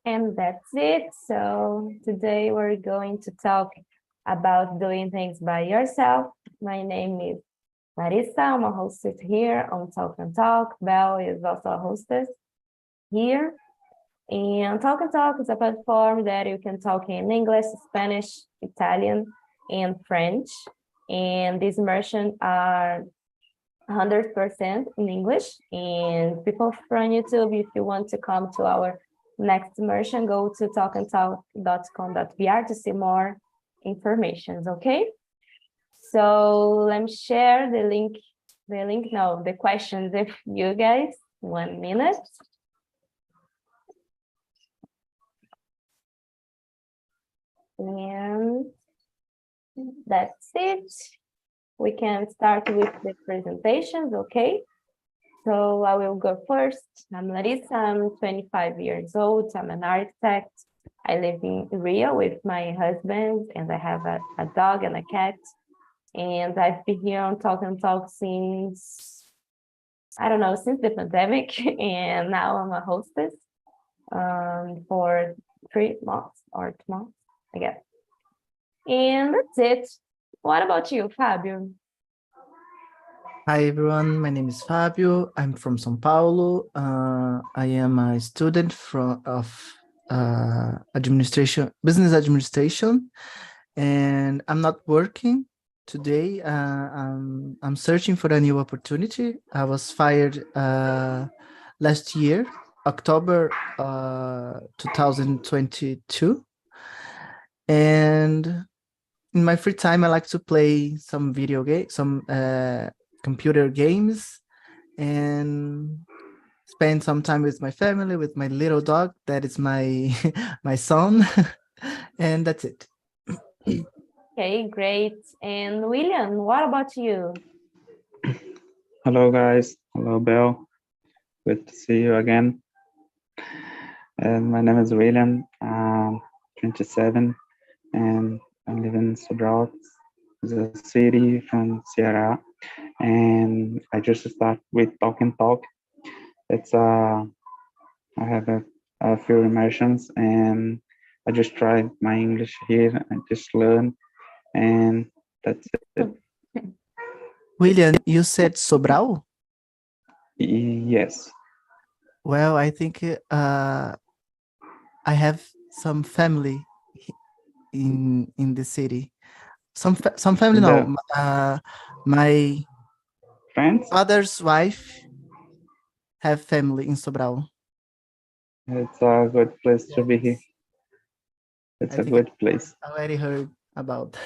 And that's it. So today we're going to talk about doing things by yourself. My name is Larissa. I'm a hostess here on Talk and Talk. Belle is also a hostess here. And Talk and Talk is a platform that you can talk in English, Spanish, Italian, and French. And these immersions are 100% in English. And people from YouTube, if you want to come to our next immersion, go to talkandtalk.com.br to see more information, okay? So let me share the questions with you guys. 1 minute. And that's it. We can start with the presentations, okay? So I will go first. I'm Larissa, I'm 25 years old. I'm an architect. I live in Rio with my husband, and I have a dog and a cat. And I've been here on Talk and Talk since, I don't know, since the pandemic. And now I'm a hostess for 3 months or 2 months, I guess. And that's it. What about you, Fabio? Hi everyone, my name is Fabio. I'm from São Paulo. I am a student of business administration, and I'm not working today. I'm searching for a new opportunity. I was fired last year, October 2022, and in my free time, I like to play some video game, some computer games, and spend some time with my family, with my little dog. That is my my son, and that's it. Okay, great. And William, what about you? Hello guys, hello Belle. Good to see you again. And my name is William. I'm 27, and I live in Sobral, the city from Ceará. And I just start with Talk and Talk. It's I have a few immersions, and I just try my English here and just learn, and that's it. William, you said Sobral? Yes. Well, I think I have some family in the city. Some family, no. My Friends? father's wife have family in Sobral. It's a good place to be here. It's a good place. I already heard about.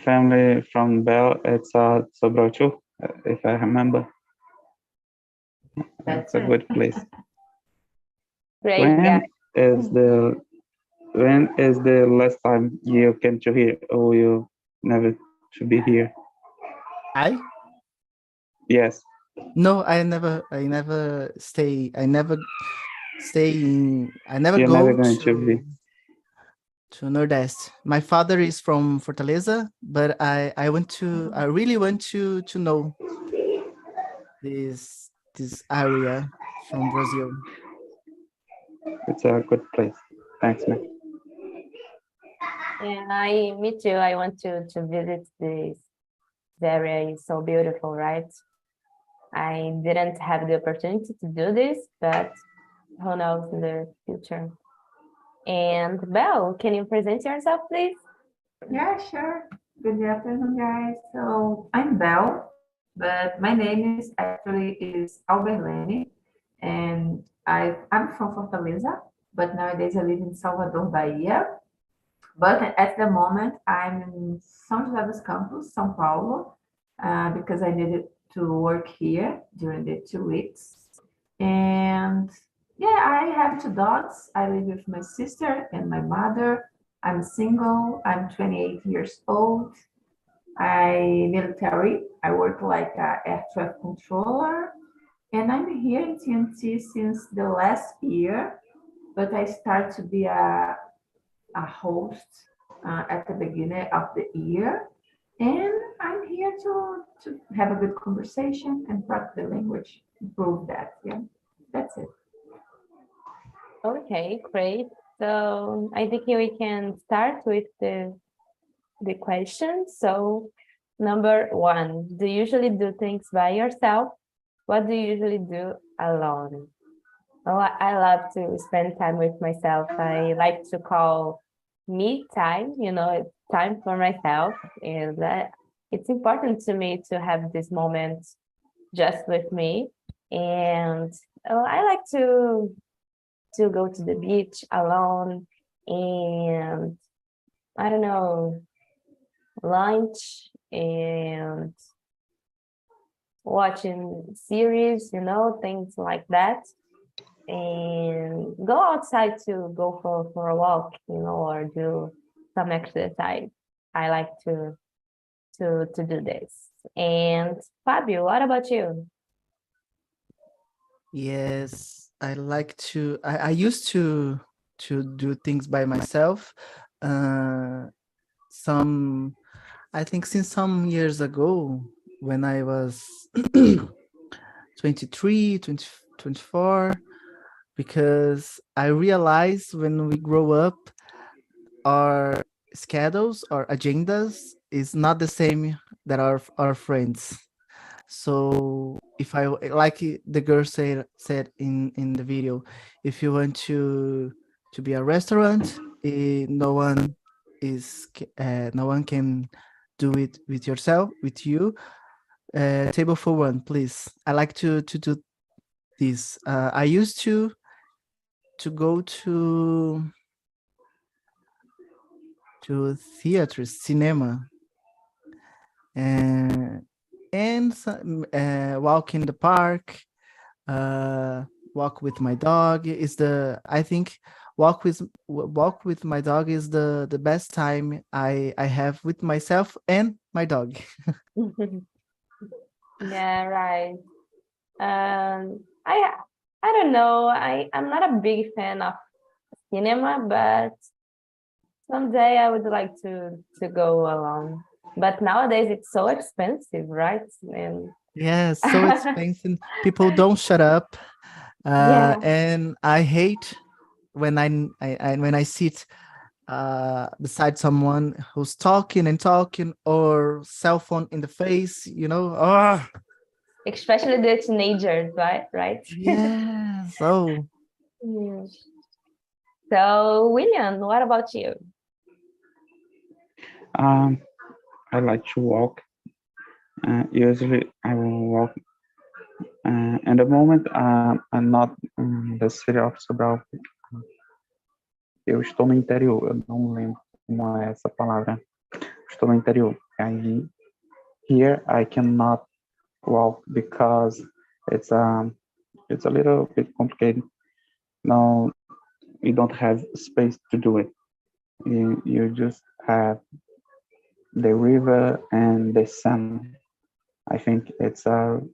Family from Bell, it's Sobral too, if I remember. That's a good place. Great. When is the last time you came to here, or you never to be here? I? Yes. No, I never stay. I never You're go never going to be. to Nordeste. My father is from Fortaleza, but I really want to know this area from Brazil. It's a good place. Thanks, man. Yeah, me too. I want to visit this area. It's so beautiful, right? I didn't have the opportunity to do this, but who knows in the future. And Belle, can you present yourself, please? Yeah, sure. Good afternoon, guys. So I'm Belle, but my name is Alberlene, and I'm from Fortaleza, but nowadays I live in Salvador, Bahia. But at the moment, I'm in São José dos Campos, São Paulo, because I needed to work here during the 2 weeks. And yeah, I have 2 dogs. I live with my sister and my mother. I'm single. I'm 28 years old. I'm military. I work like an air traffic controller. And I'm here in TNT since the last year, but I started to be a host at the beginning of the year. And I'm here to have a good conversation and practice the language, improve that. Yeah, that's it. Okay, great. So I think we can start with the question. So number one, do you usually do things by yourself? What do you usually do alone? Oh, I love to spend time with myself. I like to call me time, it's time for myself. And that it's important to me to have this moment just with me. And I like to go to the beach alone and I don't know, lunch and watching series, things like that. And go outside to go for a walk, or do some exercise. I like to do this. And Fabio, what about you? Yes, I used to do things by myself. Uh, some I think since some years ago when I was 23, 20, 24, because I realized when we grow up, our schedules, our agendas is not the same that our friends. So if I like the girl said in the video, if you want to be a restaurant, no one can do it with you. Table for one, please. I like to do this. I used to go to theater, cinema, and walk in the park, walk with my dog is the I think walk with my dog is the best time I have with myself and my dog. Yeah, right. I don't know. I'm not a big fan of cinema, but someday I would like to go alone. But nowadays it's so expensive, right? And Yes, so expensive. People don't shut up. yeah, And I hate when when I sit beside someone who's talking and talking or cell phone in the face, Oh, especially the teenagers, right? Right. yes. Oh, Yeah. So, William, what about you? Um, I like to walk. Usually, I will walk. In the moment, I'm not in the city of Sobral. Eu estou no interior. Eu não lembro como é essa palavra. Estou no interior. Aí, here, I cannot walk because it's it's a little bit complicated. Now, you don't have space to do it. You just have the river and the sun. I think it's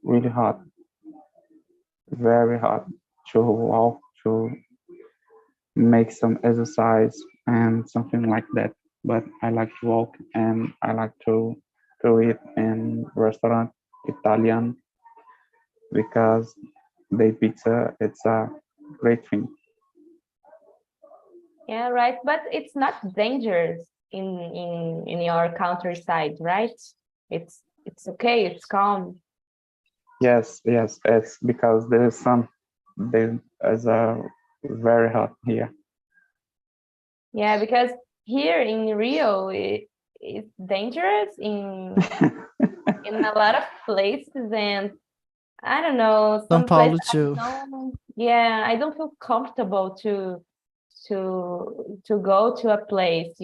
really hot, very hot to walk, to make some exercise and something like that. But I like to walk and I like to eat in restaurant Italian because the pizza it's a great thing. Yeah, right. But it's not dangerous in your countryside, right? It's okay. It's calm. Yes, yes, it's because there is a very hot here. Yeah, because here in Rio, it's dangerous in a lot of places, and I don't know, São some places Paulo too. I don't feel comfortable to go to a place,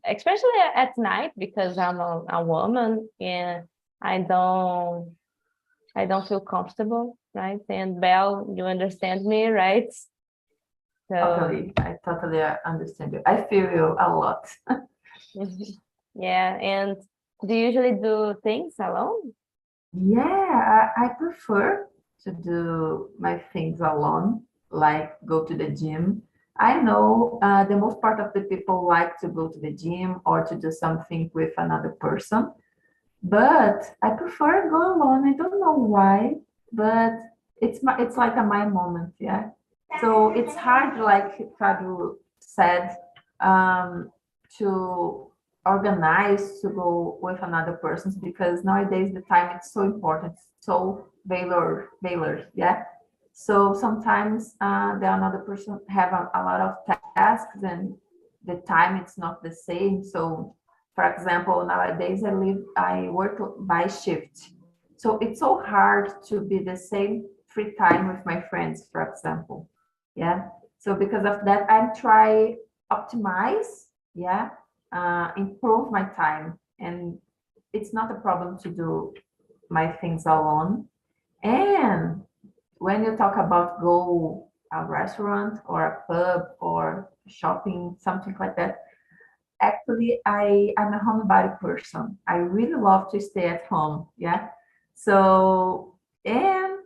especially at night because I'm a woman and I don't I don't feel comfortable, right? And Belle, you understand me, right? So Totally. I totally understand you. I feel you a lot. yeah, and do you usually do things alone? Yeah, I prefer to do my things alone, like go to the gym. I know the most part of the people like to go to the gym or to do something with another person, but I prefer go alone. I don't know why, but it's like a my moment, yeah. So it's hard, like Fabio said, to organize to go with another person because nowadays the time is so important, so Baylor, yeah. So sometimes the another person have a lot of tasks and the time it's not the same. So for example, nowadays I work by shift. So it's so hard to be the same free time with my friends, for example. Yeah. So because of that, I try optimize, yeah, improve my time. And it's not a problem to do my things alone. And when you talk about go a restaurant or a pub or shopping, something like that, actually I'm a homebody person. I really love to stay at home. Yeah. So and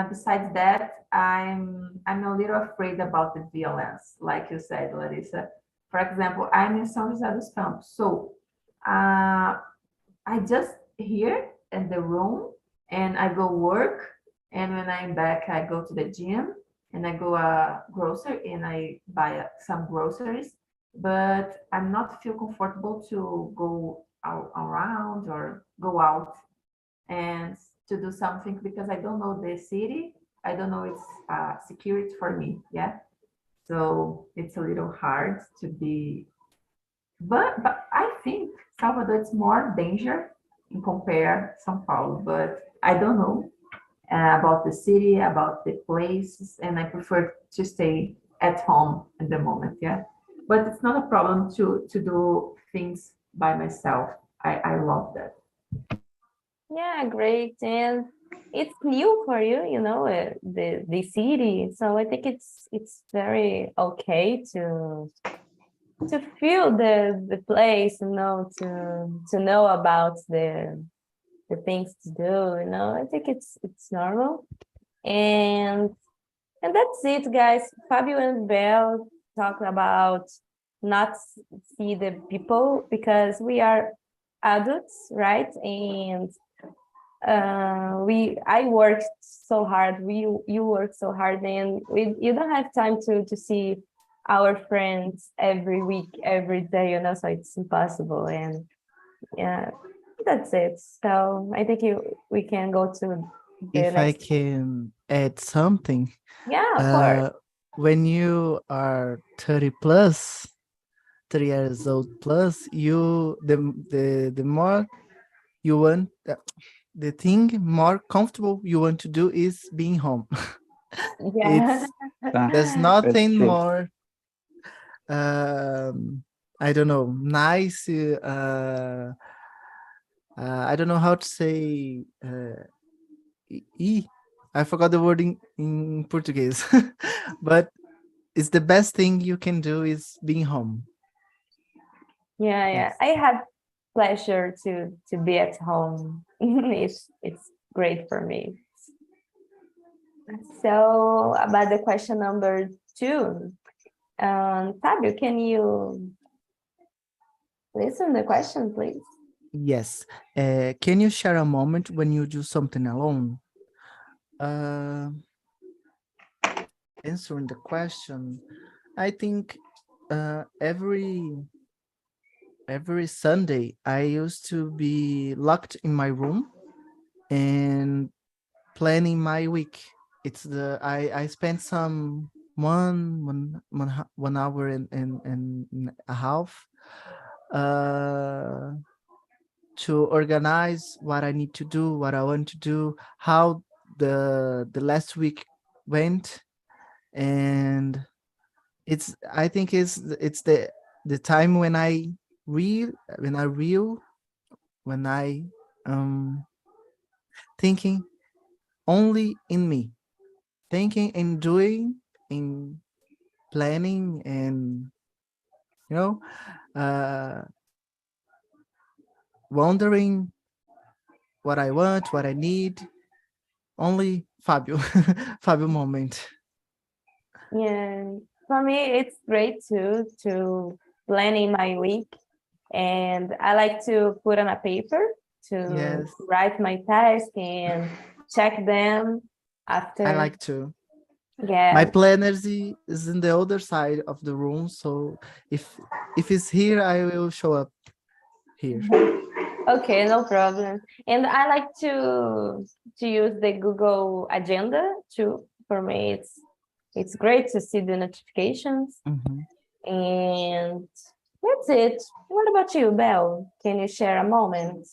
besides that, I'm a little afraid about the violence, like you said, Larissa. For example, I'm in São José dos Campos, so uh, I just here in the room and I go work, and when I'm back, I go to the gym and I go grocery and I buy some groceries. But I'm not feel comfortable to go out around or go out and to do something because I don't know the city. I don't know it's security for me. Yeah. So it's a little hard to be, but I think Salvador is more danger in compare São Paulo, but I don't know about the city, about the places, and I prefer to stay at home at the moment. Yeah. But it's not a problem to do things by myself. I love that. Yeah, great. And it's new for you, the city. So I think it's very okay to feel the place, to know about the things to do. I think it's normal. And that's it, guys. Fabio and Belle talk about not see the people because we are adults, right? And I worked so hard. You work so hard, and you don't have time to see our friends every week, every day. So it's impossible. And yeah, that's it. So I think we can go to the If I next. can add something, Yeah, of course. when you are 30 plus, 30 years old plus, the more you want, the thing more comfortable you want to do is being home. Yeah. It's there's nothing true. more I don't know, nice. I don't know how to say. I forgot the word in Portuguese, but it's the best thing you can do is being home. Yeah. Yes. I had pleasure to be at home. It's great for me. So about the question number 2, Fabio, can you listen the question, please? Yes. Can you share a moment when you do something alone? Answering the question, I think every Sunday I used to be locked in my room and planning my week. I spent some 1 hour and a half to organize what I need to do, what I want to do, how the last week went. And I think it's the time when I thinking only in me, thinking and doing, in planning, and uh wondering what I want, what I need. Only Fabio. Fabio moment. Yeah, for me, it's great too to planning my week, and I like to put on a paper to Yes, write my task and check them I after. like to. Yeah. My planner is in the other side of the room, so if it's here, I will show up here. Okay, no problem. And I like to use the Google Agenda too. For me, it's great to see the notifications. Mhm. And that's it. What about you, Belle? Can you share a moment?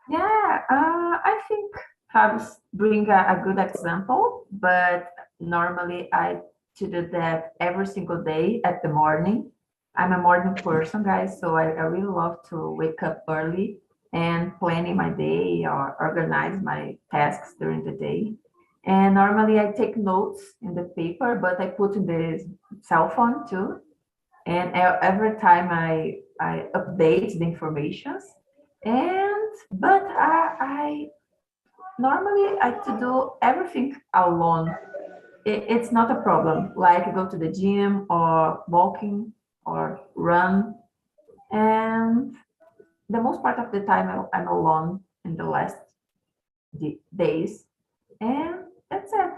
Yeah, I think Fabs bring a good example, but normally I to do that every single day at the morning. I'm a morning person, guys, so I really love to wake up early and planning my day or organize my tasks during the day. And normally I take notes in the paper, but I put in the cell phone too. And every time I update the informations. And but I normally I to do everything alone. It's not a problem. Like go to the gym or walking or run. And the most part of the time I'm alone in the last days. And that's it.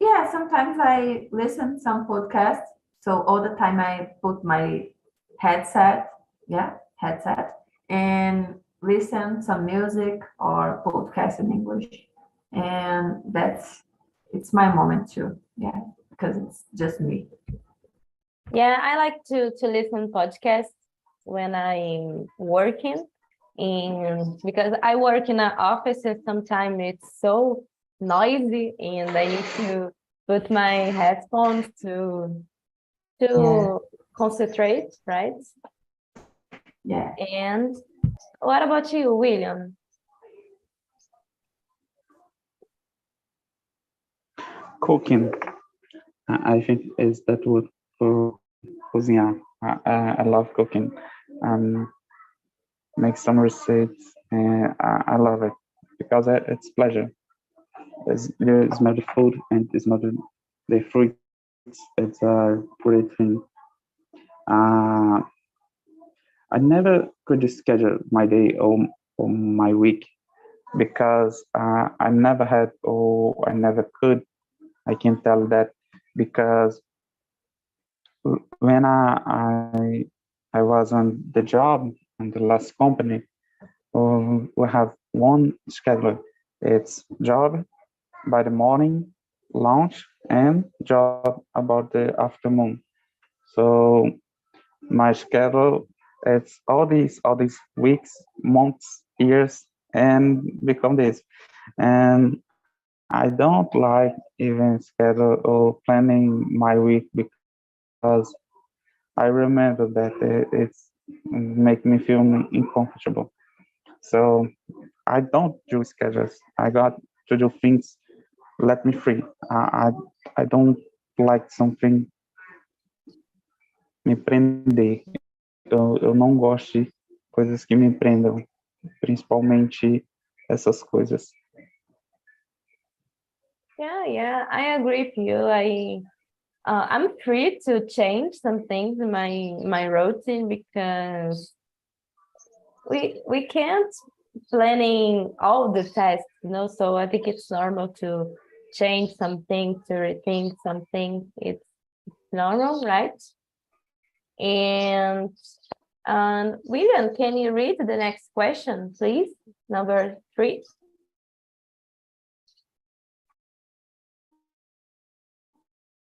Yeah, sometimes I listen some podcasts. So all the time I put my headset, and listen some music or podcast in English. And it's my moment too. Yeah, because it's just me. Yeah, I like to listen podcasts when I'm working, and because I work in an office and sometimes it's so noisy, and I need to put my headphones to concentrate, right? Yeah. And what about you, William? Cooking, I think is that word for cozinhar. I love cooking. Make some recipes, and I love it because it's pleasure. You smell the food and you smell the fruits. It's a pretty thing. Uh, I never could schedule my day or my week because I never had or I never could. I can tell that because when I was on the job in the last company, we have one schedule. It's job by the morning, lunch, and job about the afternoon. So my schedule, it's all these weeks, months, years, and become this. And I don't like even schedule or planning my week because I remember that it's make me feel uncomfortable. So I don't do schedules. I got to do things. Let me free. I don't like something me prender. Eu não gosto de coisas que me prendam, principalmente essas coisas. Yeah, I agree with you. I'm free to change some things in my routine because we can't planning all the tasks, so I think it's normal to change something, to rethink something. It's normal, right? And William, can you read the next question, please? Number 3.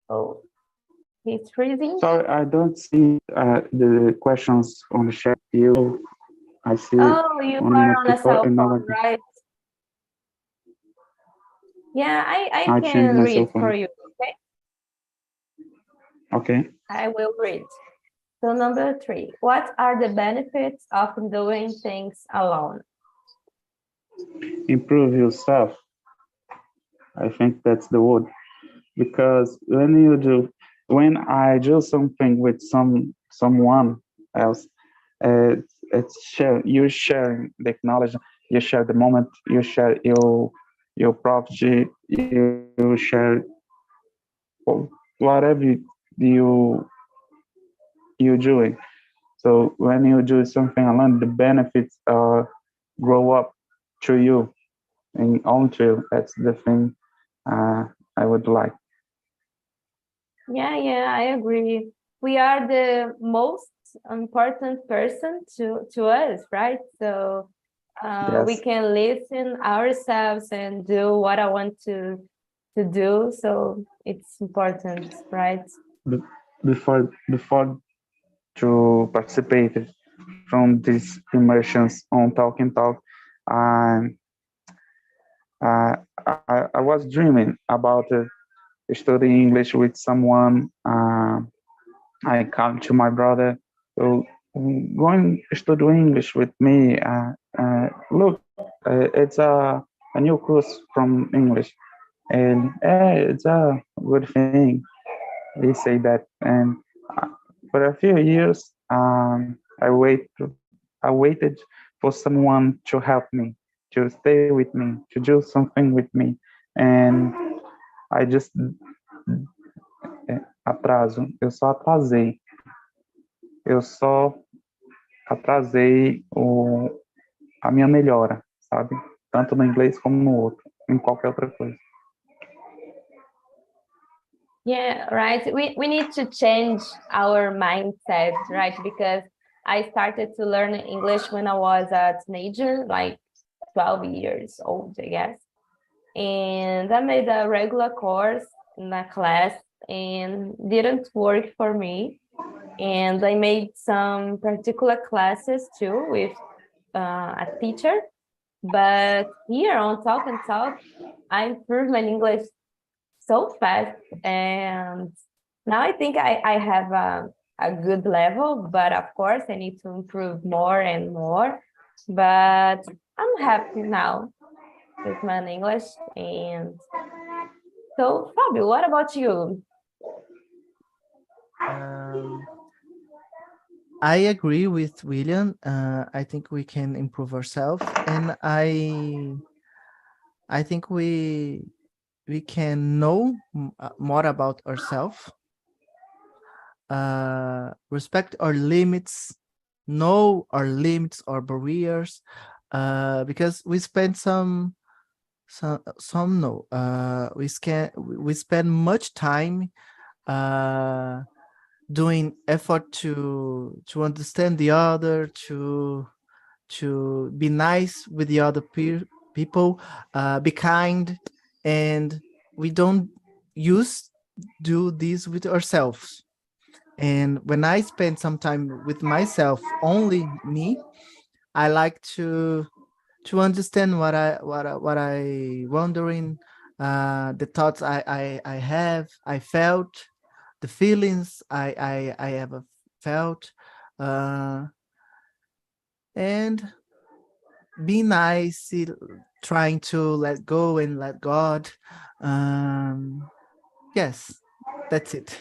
Oh, he's freezing. Sorry, I don't see the questions on the chat. I see Oh, you only are my on a people cell and not phone, right? Yeah, I I changed can my read cell for phone. you, okay? Okay. I will read. So number 3, what are the benefits of doing things alone? Improve yourself. I think that's the word. Because when I do something with someone else, you're sharing the knowledge, you share the moment, you share your property, you share whatever you you're doing. So when you do something alone, the benefits grow up to you and onto you. That's the thing I would like. Yeah, I agree. We are the most important person to us, right? So we Yes. can listen ourselves and do what I want to do. So it's important, right? Be- before to participate from these immersions on Talk and Talk, um, uh, I was dreaming about studying English with someone. I come to my brother, so going to study English with me. Look, it's a new course from English, and it's a good thing. They say that, and uh, for a few years, I waited for someone to help me, to stay with me, to do something with me, and I just atraso. Eu só atrasei a minha melhora, sabe? Tanto no inglês como no outro, em qualquer outra coisa. Yeah, right. We need to change our mindset, right? Because I started to learn English when I was a teenager, like 12 years old, I guess. And I made a regular course in a class and didn't work for me. And I made some particular classes too with a teacher. But here on Talk and Talk, I improved my English so fast. And now I think I have a good level, but of course I need to improve more and more. But I'm happy now with my English. And so, Fabio, what about you? Um, I agree with William. I think we can improve ourselves, and I think we can know more about ourselves, respect our limits, know our limits or barriers, because we spend some no, we spend much time doing effort to understand the other, to be nice with the other people, be kind, and we don't use do this with ourselves. And when I spend some time with myself, only me, I like to understand what I wondering, the thoughts I have, I felt, the feelings I have felt, uh, and be nice, trying to let go and let God. Yes, that's it.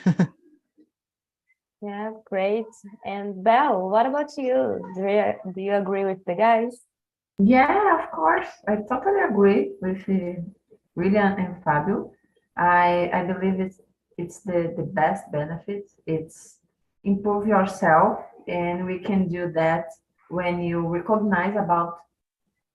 Yeah, great. And Belle, what about you? Do you agree with the guys? Yeah, of course. I totally agree with William and Fabio. I believe it's the best benefit. It's improve yourself, and we can do that when you recognize about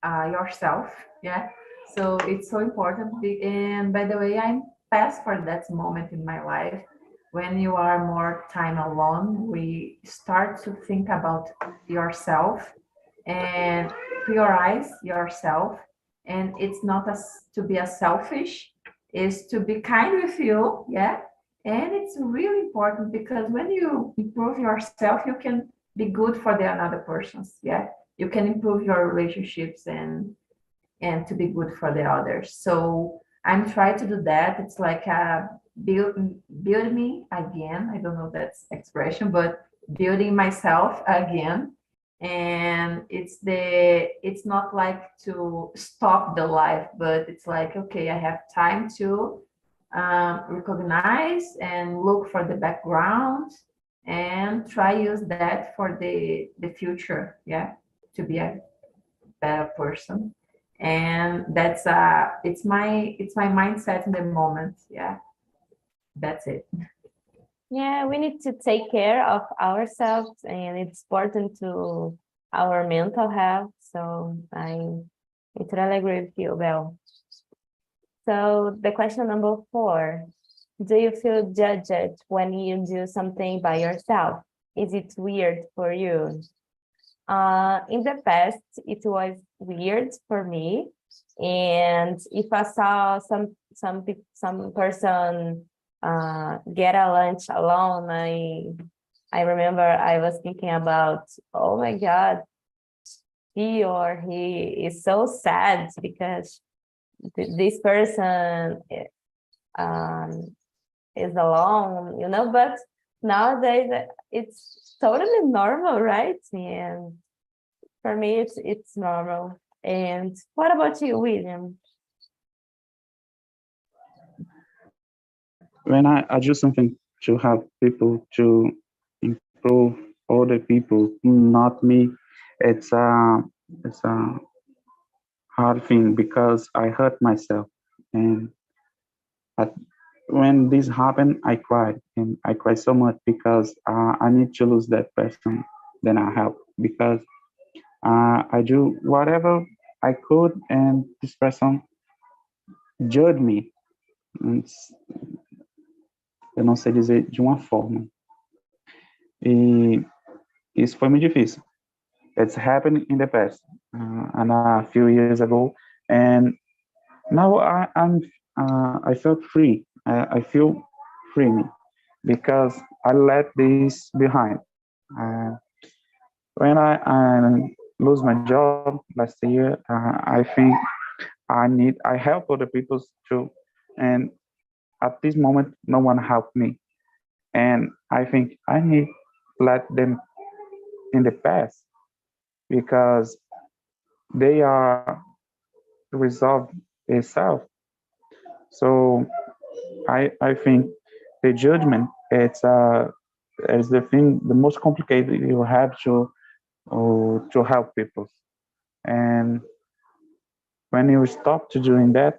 yourself. Yeah. So it's so important. And by the way, I'm past for that moment in my life. When you are more time alone, we start to think about yourself and prioritize yourself. And it's not to be a selfish, is to be kind with you. Yeah. And it's really important because when you improve yourself, you can be good for the another persons. Yeah, you can improve your relationships and to be good for the others. So I'm trying to do that. It's like a build me again. I don't know that's expression, but building myself again. And it's not like to stop the life, but it's like, okay, I have time to recognize and look for the background and try use that for the future. Yeah, to be a better person. And that's it's my mindset in the moment. Yeah, that's it. Yeah, we need to take care of ourselves, and it's important to our mental health. So I totally agree with you, Belle. So the question number 4, Do you feel judged when you do something by yourself? Is it weird for you? In the past, it was weird for me, and if I saw some person get a lunch alone, I remember I was thinking about, oh my God, he or he is so sad because this person um, is alone, but nowadays it's totally normal, right? And for me, it's normal. And what about you, William? When I do something to help people, to improve other people, not me, it's a hard thing because I hurt myself. And at, when this happened, I cried, and I cried so much because I need to lose that person. Then I help because I do whatever I could, and this person judged me. Eu não sei dizer de uma forma. E isso foi muito difícil. It's happened in the past, and a few years ago, and now I felt free. I feel free because I let this behind. When I lose my job last year, I think I help other people too, and at this moment, no one helped me, and I think I need let them in the past because they are resolved itself. So I think the judgment it's the thing the most complicated you have to help people. And when you stop to doing that,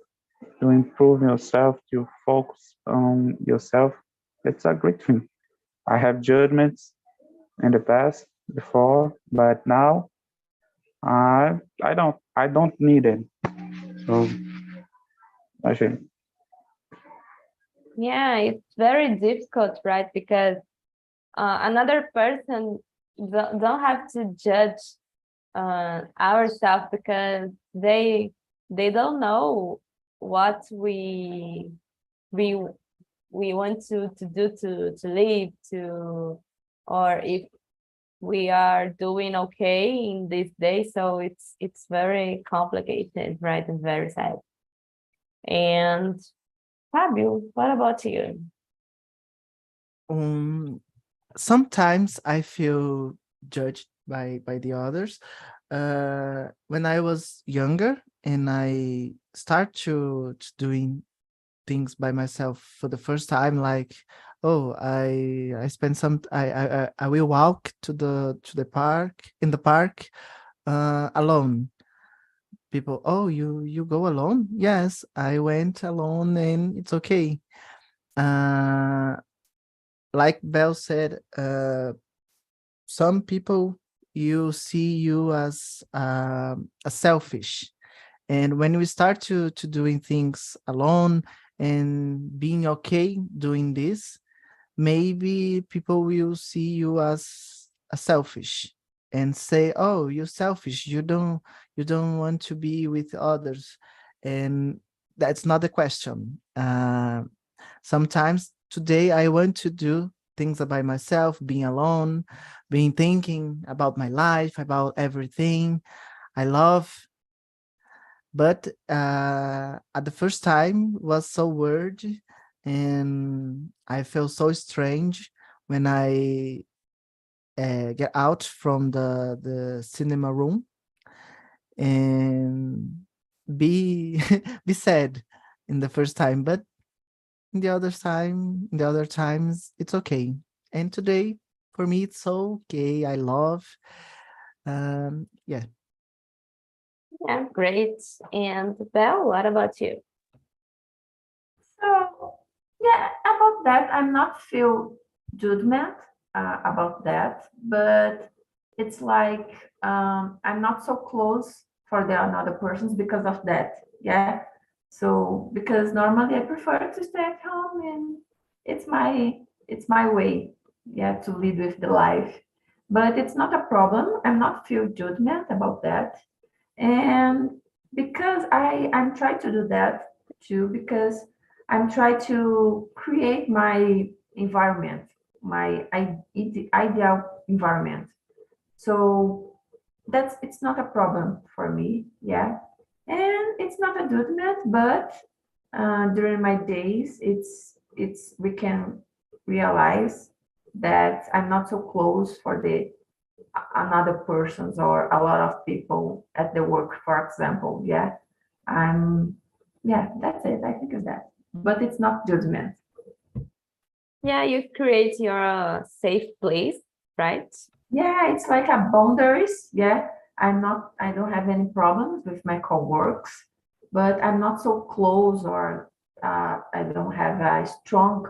to improve yourself, to focus on yourself, it's a great thing. I have judgments in the past before, but now I don't need it. So I think. Yeah, it's very difficult, right? Because another person don't have to judge ourselves because they don't know what we we want to do to live to, or if we are doing okay in this day. So it's very complicated, right? And very sad. And Fabio, what about you? Um, Sometimes I feel judged by the others. When I was younger and I start to doing things by myself for the first time, like, oh, I spend some I will walk to the park in the park alone. People, oh, you go alone? Yes, I went alone and it's okay. uh like Belle said, some people you see you as a selfish, and when we start to doing things alone and being okay doing this, maybe people will see you as a selfish and say, oh, you're selfish, you don't want to be with others. And that's not the question. Sometimes today I want to do things by myself, being alone, being thinking about my life, about everything I love. But at the first time was so weird, and I felt so strange when I get out from the cinema room and be be sad in the first time, but in the other times it's okay. And today for me it's okay. I love yeah. Yeah, great. And Belle, what about you? So yeah, about that, I'm not feel judgment about that, but it's like I'm not so close for the another persons because of that. Yeah. So because normally I prefer to stay at home and it's my way, yeah, to lead with the life. But it's not a problem. I'm not feel judgment about that. And because I'm trying to do that too, because I'm trying to create my environment, my ideal environment. So that's it's not a problem for me, yeah. And it's not a judgment, but during my days, it's we can realize that I'm not so close for the another persons or a lot of people at the work, for example. Yeah, I'm. Yeah, that's it. I think is that, but it's not judgment. Yeah, you create your safe place, right? Yeah, it's like a boundaries. Yeah, I'm not. I don't have any problems with my co-works, but I'm not so close or I don't have a strong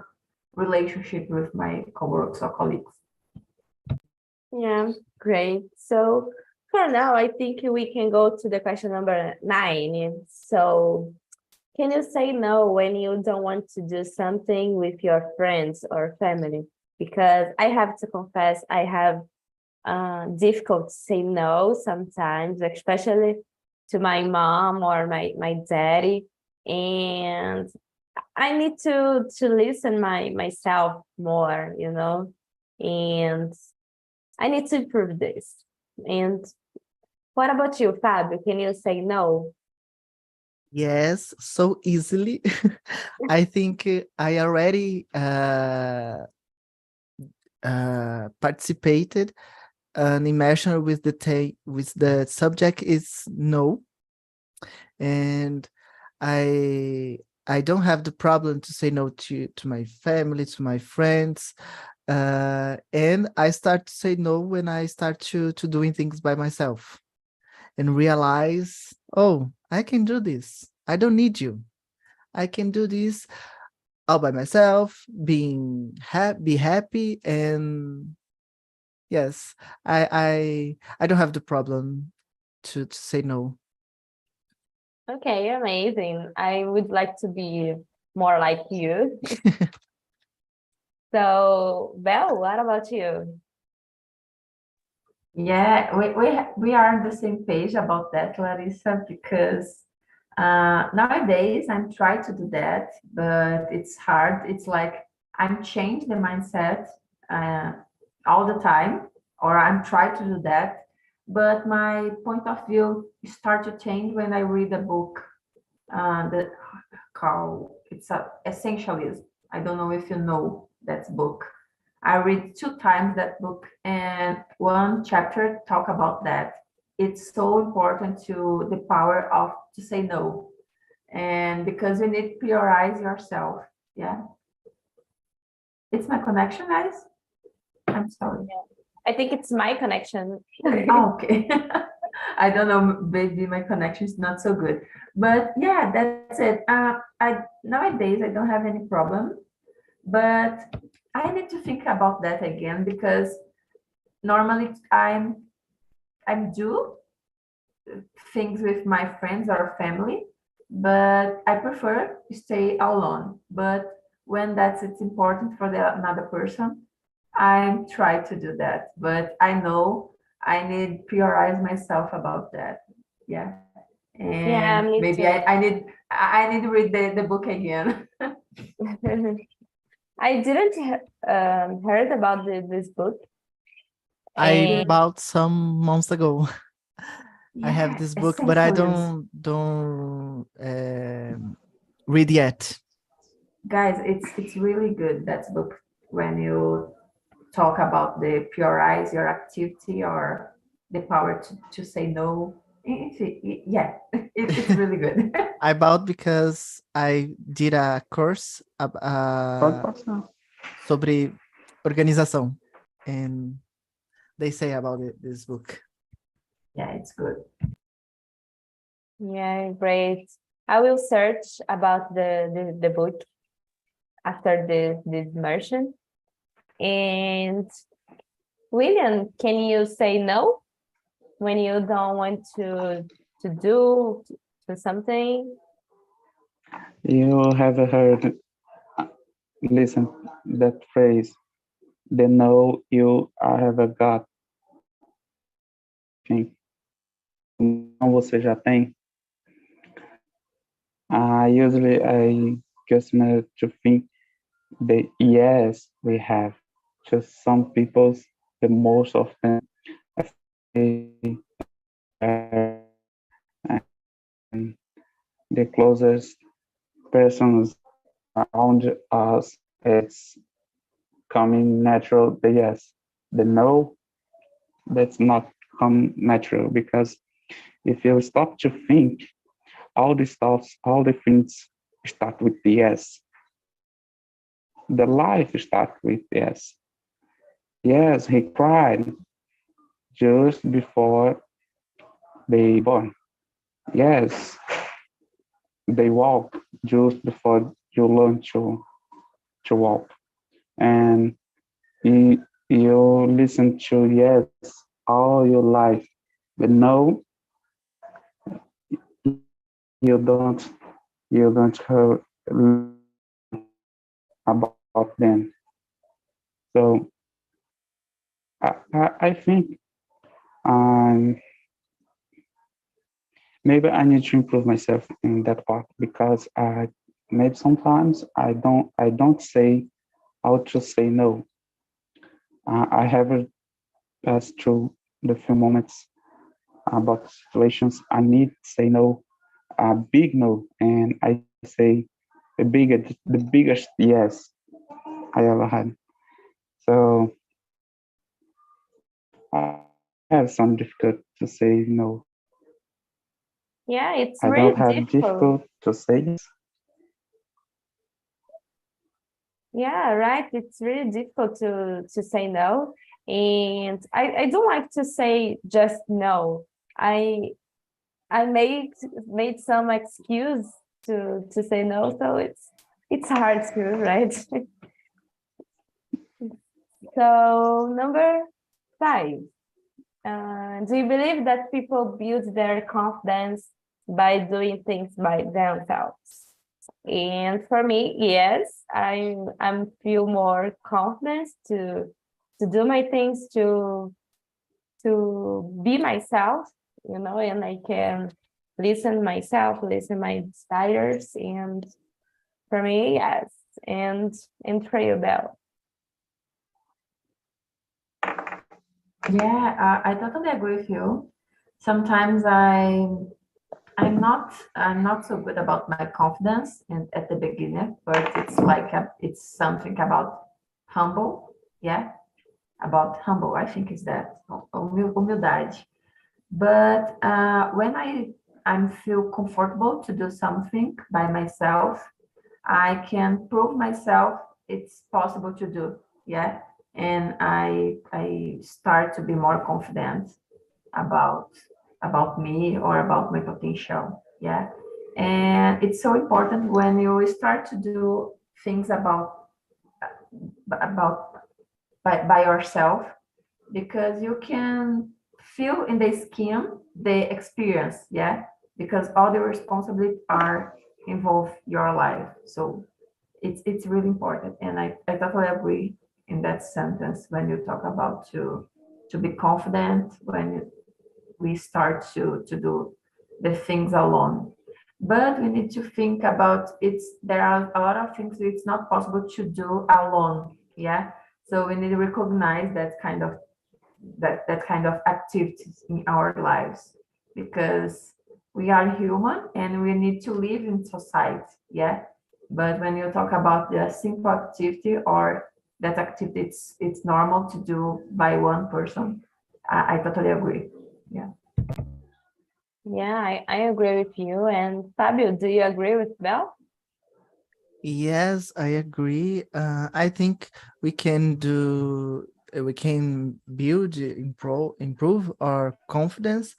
relationship with my co-works or colleagues. Yeah, great. So for now, I think we can go to the question number 9. So can you say no when you don't want to do something with your friends or family? Because I have to confess, I have difficult to say no sometimes, especially to my mom or my daddy. And I need to listen myself more, and I need to improve this. And what about you, Fabio? Can you say no? Yes, so easily. I think I already participated an immersion with with the subject is no, and I don't have the problem to say no to my family, to my friends, and I start to say no when I start to doing things by myself and realize, oh, I can do this. I don't need you. I can do this all by myself, be happy, and yes, I don't have the problem to say no. Okay, amazing. I would like to be more like you. So, Belle, what about you? Yeah, we are on the same page about that, Larissa, because nowadays I'm trying to do that, but it's hard. It's like I'm changing the mindset uh, all the time, or I'm trying to do that, but my point of view start to change when I read a book that called it's a essentialism. I don't know if you know that book. I read 2 times that book, and one chapter talk about that. It's so important to the power of to say no, and because you need to prioritize yourself. Yeah, it's my connection, guys. I'm sorry. I think it's my connection. Oh, okay. I don't know, maybe my connection is not so good, but yeah, that's it. I nowadays I don't have any problem, but I need to think about that again because normally I'm do things with my friends or family, but I prefer to stay alone. But when that's it's important for the another person, I try to do that. But I know I need prioritize myself about that. Yeah. Yeah, And me maybe too. I need to read the book again. I didn't heard about this book. I And bought some months ago. I have Yeah, this book, but I essentialism. don't read yet. Guys, it's really good that book when you talk about the prioritize your activity or the power to say no. Yeah, it's really good. I bought because I did a course Pode passar. sobre organização, and they say about this book. Yeah, it's good. yeah, great. I will search about the book after this immersion. And William, can you say no when you don't want to do something? You have heard listen that phrase, they know you have a got, enfim, não você já tem. Usually I customers to think the yes we have. Just some people's the most often and the closest persons around us, it's coming natural. The yes, the no, that's not come natural, because if you stop to think, all the thoughts, all the things start with the yes. The life start with yes. Yes, he cried just before they born. Yes, they walk just before you learn to walk. And you listen to yes all your life, but no, you don't hear about them. So I think um, maybe I need to improve myself in that part, because maybe sometimes I don't say how to say no. I haven't passed through the few moments about situations I need to say no, a big no, and I say the biggest yes I ever had. So I have some difficult to say no. Yeah, it's I really don't have difficult. difficult to say yes. Yeah, right. It's really difficult to say no. And I don't like to say just no. I made some excuse to say no, so it's hard to, right? So number 5. Do you believe that people build their confidence by doing things by themselves? And for me, yes, I'm feel more confidence to do my things, to be myself, and I can listen myself, listen my desires, and for me, yes, and for you, Belle. Yeah, I totally agree with you. Sometimes I'm not so good about my confidence at the beginning, but it's like it's something about humble, yeah, about humble. I think is that humildade. But when I feel comfortable to do something by myself, I can prove myself it's possible to do, yeah, and I start to be more confident about me or about my potential, yeah. And it's so important when you start to do things about by yourself, because you can feel in the skin the experience, yeah, because all the responsibilities are involve your life. So it's really important, and I totally agree in that sentence when you talk about to be confident when we start to do the things alone. But we need to think about there are a lot of things that it's not possible to do alone, yeah. So we need to recognize that kind of activities in our lives, because we are human and we need to live in society, yeah. But when you talk about the simple activity or that activity it's normal to do by one person, I totally agree. Yeah. Yeah, I agree with you. And Fabio, do you agree with Belle? Yes, I agree. I think we can we can build, improve our confidence,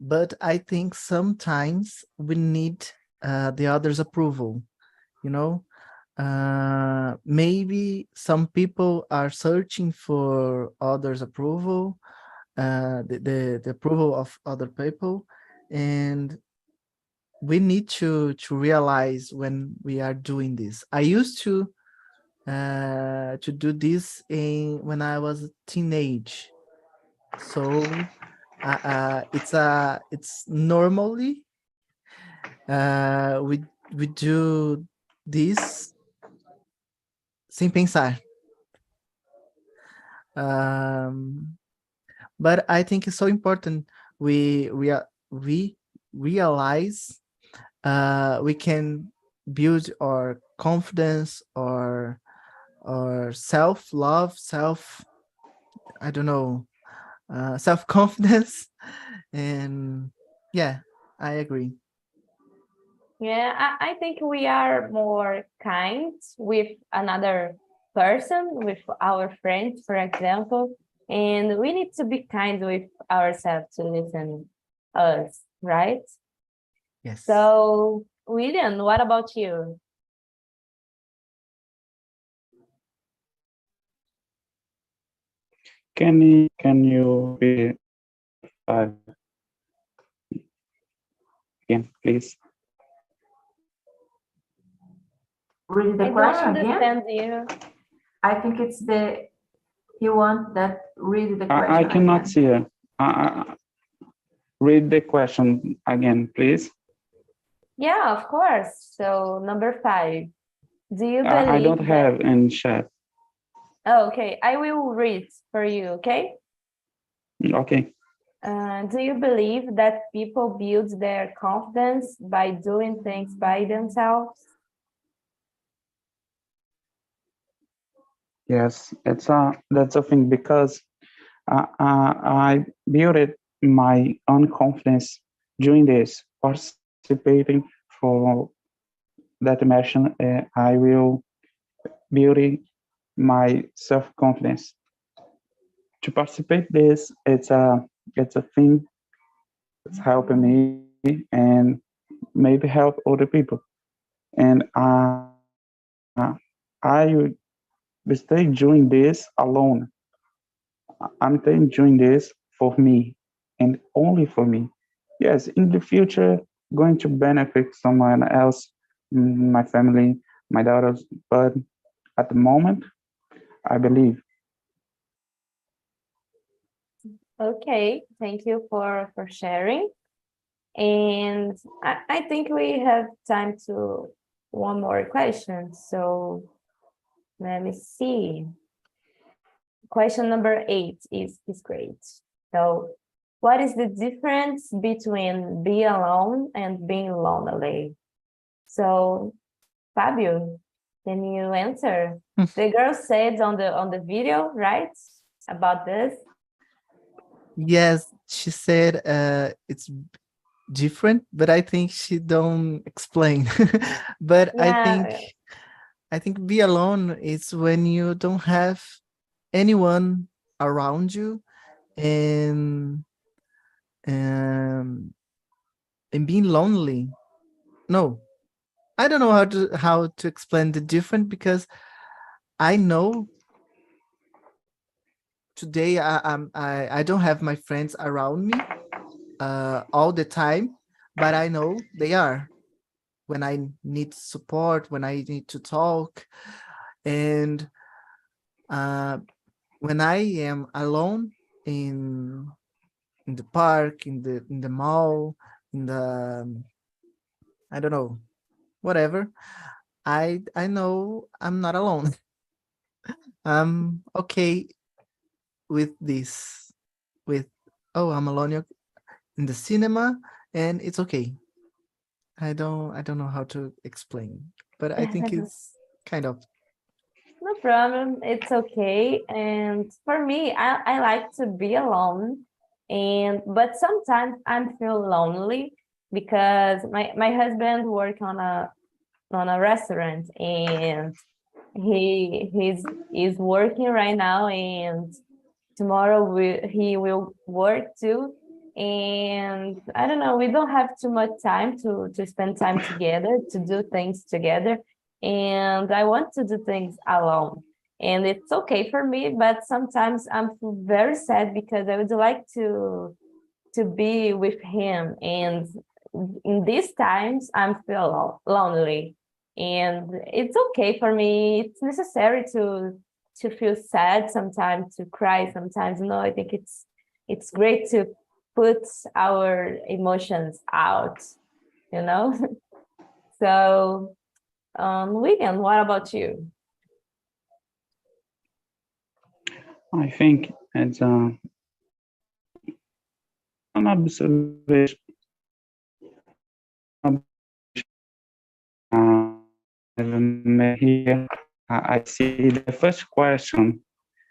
but I think sometimes we need the others' approval, you know? Maybe some people are searching for others' approval, the approval of other people, and we need to realize when we are doing this. I used to to do this when I was a teenage. So it's normally we do this sem pensar. But I think it's so important we realize we can build our confidence or self-love, I don't know, self-confidence. And yeah, I agree. Yeah, I think we are more kind with another person, with our friends, for example, and we need to be kind with ourselves to listen us, right? Yes. So, William, what about you? Can you read five again, please? Read the I don't question again. understand you. I think it's the you want that read the question I cannot again. see it. Read the question again, please. Yeah, of course. So, number 5. Do you I don't believe that? have in chat. Oh, okay, I will read for you, okay? Okay. Do you believe that people build their confidence by doing things by themselves? Yes, that's a thing because I built my own confidence during this participating for that immersion. I will build my self-confidence. To participate this, it's a thing that's helping me and maybe help other people. And I will stay doing this alone. I'm staying doing this for me and only for me. Yes, in the future, going to benefit someone else, my family, my daughters. But at the moment, I believe. Okay, thank you for sharing. And I think we have time to one more question. So let me see. Question number 8 is great. So what is the difference between being alone and being lonely? So Fabio, can you answer? The girl said on the video, right? About this. Yes, she said it's different, but I think she don't explain. But Yeah, I think be alone is when you don't have anyone around you, and um and being lonely. No, I don't know how to explain the difference, because I know today I don't have my friends around me all the time, but I know they are when I need support, when I need to talk. And when I am alone in the park, in the mall, in the I don't know, whatever, I know I'm not alone. I'm okay with this, with, oh, I'm alone in the cinema, and it's okay. I don't know how to explain, but I think it's kind of. no problem. It's okay. And for me, I like to be alone. But sometimes I feel lonely because my husband work on a restaurant, and he's is working right now, and tomorrow he will work too. And I don't know, we don't have too much time to spend time together, to do things together. And I want to do things alone. And it's okay for me, but sometimes I'm very sad because I would like to be with him. And in these times, I'm feel lonely. And it's okay for me. It's necessary to feel sad sometimes, to cry sometimes. I think it's great to put our emotions out, you know. So, William, what about you? I think it's an observation. Here, I see the first question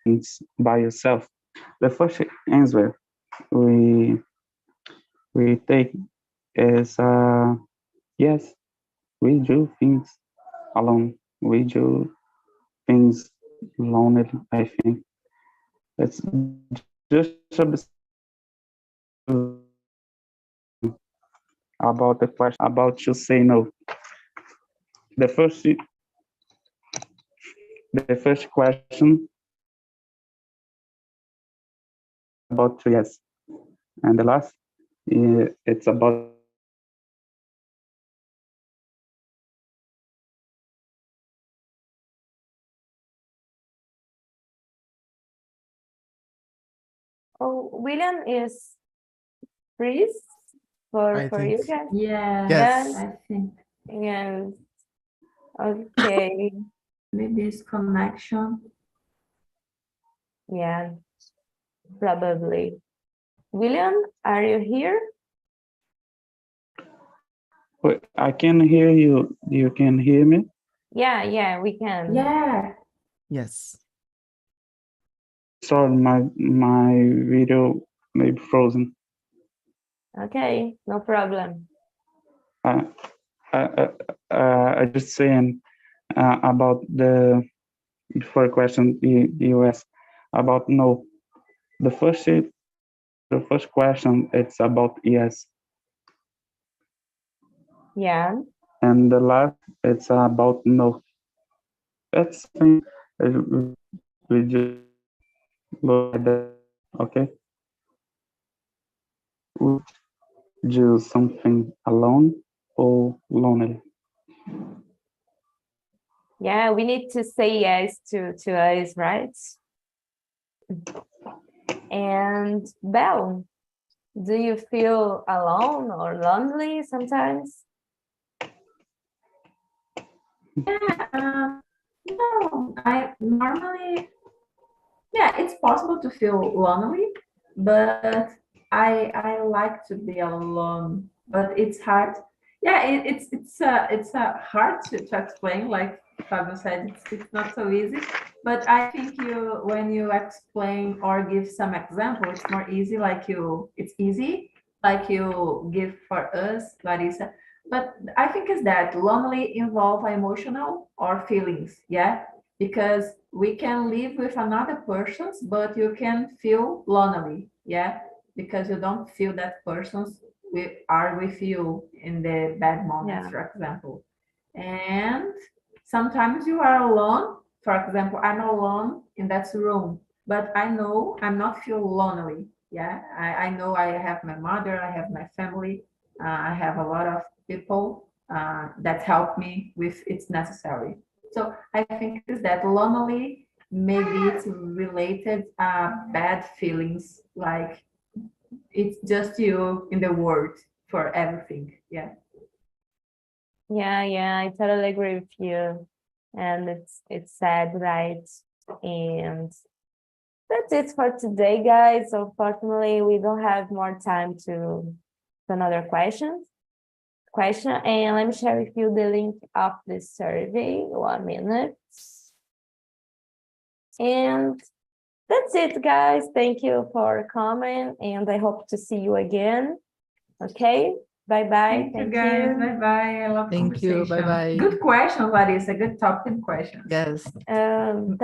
is by yourself. The first answer we take is yes, we do things alone. We do things lonely. I think it's just about the question about to say no. The first question about yes, and the last it's about Oh, William is freeze for I think you guys. Yeah, yes. I think Yes. Okay. maybe it's connection. Yeah, probably. William, are you here? Wait, I can hear you. You can hear me? Yeah, we can. Yeah, Yes. Sorry, my video may be frozen. Okay, no problem. Uh, I just saying about the before question you asked about no. The first question it's about yes, Yeah. and the last it's about no. That's something we just look at that. Okay, would do something alone or lonely? Yeah, we need to say yes to us, right? And Belle, do you feel alone or lonely sometimes? yeah. No, I normally, yeah, it's possible to feel lonely, but I like to be alone. But it's hard. Yeah, it's hard to explain. Like Fabio said, it's not so easy. But I think when you explain or give some example, it's more easy. It's easy. Like you give for us, Larissa. But I think is that lonely involve emotional or feelings. Yeah, because we can live with another person's, but you can feel lonely, yeah, because you don't feel that person's are with you in the bad moments, Yeah. for example. And sometimes you are alone. For example, I'm alone in that room, but I know I'm not feel lonely. Yeah, I know I have my mother, I have my family, I have a lot of people that help me with it's necessary. So I think is that lonely maybe it's related bad feelings, like it's just you in the world for everything. Yeah. Yeah, I totally agree with you. And it's sad, right? And that's it for today, guys. Unfortunately, we don't have more time to another question. And let me share with you the link of the survey. 1 minute. And that's it, guys. Thank you for coming, and I hope to see you again. Okay, bye-bye. Thank you, guys. Bye bye. I love Thank you. conversation. Bye-bye. Good question, Larissa. Good topic question. Yes. Thank